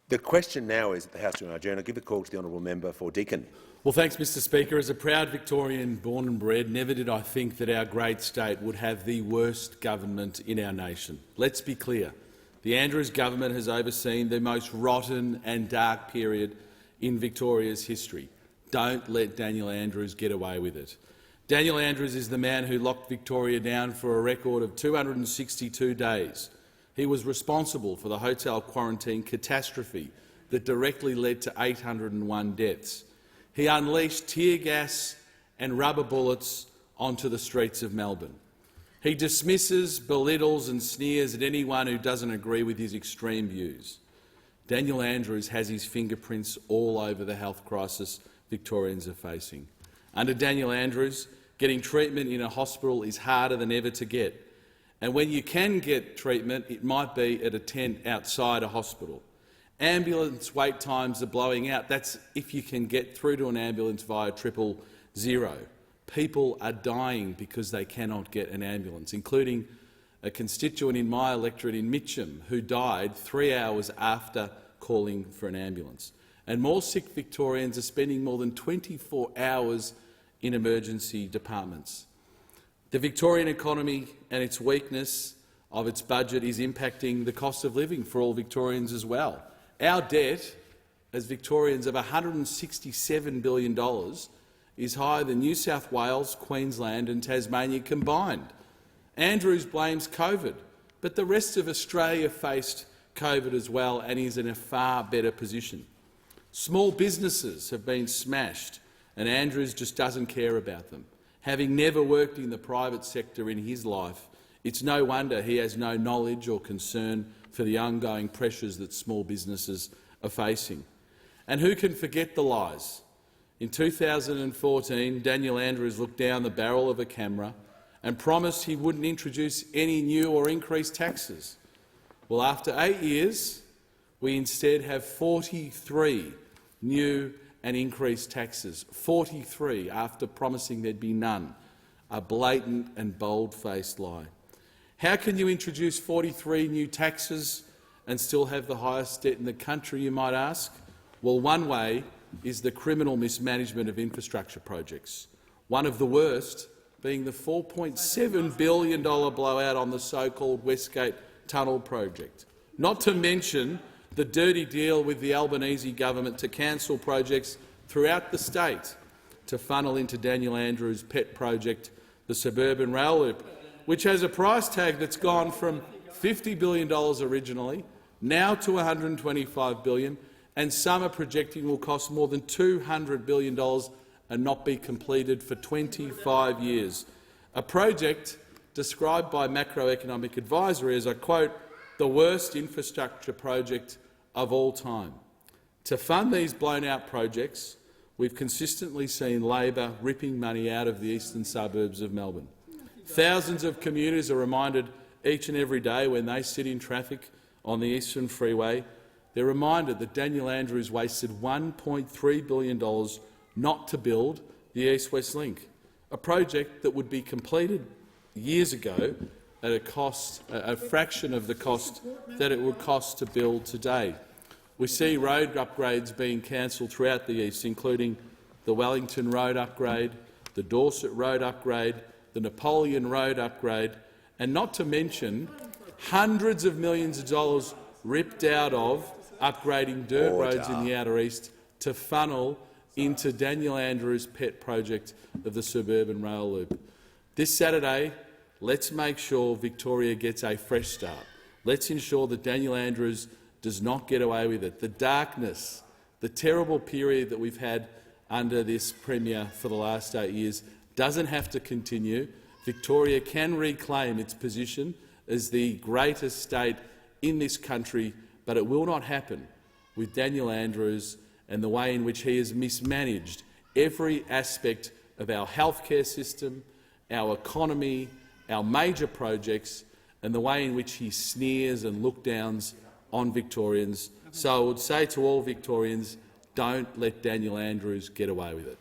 The question now is that the House to adjourn. I'll give a call to the honourable member for Deakin. Well, thanks, Mr Speaker. As a proud Victorian born and bred, never did I think that our great state would have the worst government in our nation. Let's be clear. The Andrews government has overseen the most rotten and dark period in Victoria's history. Don't let Daniel Andrews get away with it. Daniel Andrews is the man who locked Victoria down for a record of 262 days. He was responsible for the hotel quarantine catastrophe that directly led to 801 deaths. He unleashed tear gas and rubber bullets onto the streets of Melbourne. He dismisses, belittles and sneers at anyone who doesn't agree with his extreme views. Daniel Andrews has his fingerprints all over the health crisis Victorians are facing. Under Daniel Andrews, getting treatment in a hospital is harder than ever to get. And when you can get treatment, it might be at a tent outside a hospital. Ambulance wait times are blowing out. That's if you can get through to an ambulance via 000. People are dying because they cannot get an ambulance, including a constituent in my electorate in Mitcham who died 3 hours after calling for an ambulance. And more sick Victorians are spending more than 24 hours in emergency departments. The Victorian economy and its weakness of its budget is impacting the cost of living for all Victorians as well. Our debt as Victorians of $167 billion is higher than New South Wales, Queensland and Tasmania combined. Andrews blames COVID, but the rest of Australia faced COVID as well and is in a far better position. Small businesses have been smashed and Andrews just doesn't care about them. Having never worked in the private sector in his life, it's no wonder he has no knowledge or concern for the ongoing pressures that small businesses are facing. And who can forget the lies? In 2014, Daniel Andrews looked down the barrel of a camera and promised he wouldn't introduce any new or increased taxes. Well, after 8 years, we instead have 43 new and increased taxes. 43 after promising there'd be none. A blatant and bold-faced lie. How can you introduce 43 new taxes and still have the highest debt in the country, you might ask? Well, one way is the criminal mismanagement of infrastructure projects, one of the worst being the $4.7 billion blowout on the so-called Westgate Tunnel project, not to mention the dirty deal with the Albanese government to cancel projects throughout the state to funnel into Daniel Andrews' pet project, the Suburban Rail Loop, which has a price tag that's gone from $50 billion originally now to $125 billion, and some are projecting will cost more than $200 billion and not be completed for 25 years. A project described by Macroeconomic Advisory as, I quote, the worst infrastructure project of all time. To fund these blown-out projects, we've consistently seen Labor ripping money out of the eastern suburbs of Melbourne. Thousands of commuters are reminded each and every day when they sit in traffic on the Eastern Freeway, they're reminded that Daniel Andrews wasted $1.3 billion not to build the East-West Link, a project that would be completed years ago at a fraction of the cost that it would cost to build today. We see road upgrades being cancelled throughout the east, including the Wellington Road upgrade, the Dorset Road upgrade, the Napoleon Road upgrade, and not to mention hundreds of millions of dollars ripped out of upgrading dirt roads in the outer east to funnel into Daniel Andrews' pet project of the Suburban Rail Loop. This Saturday, let's make sure Victoria gets a fresh start. Let's ensure that Daniel Andrews does not get away with it. The darkness, the terrible period that we've had under this Premier for the last 8 years doesn't have to continue. Victoria can reclaim its position as the greatest state in this country, but it will not happen with Daniel Andrews and the way in which he has mismanaged every aspect of our healthcare system, our economy, our major projects, and the way in which he sneers and look-downs on Victorians. So I would say to all Victorians, don't let Daniel Andrews get away with it.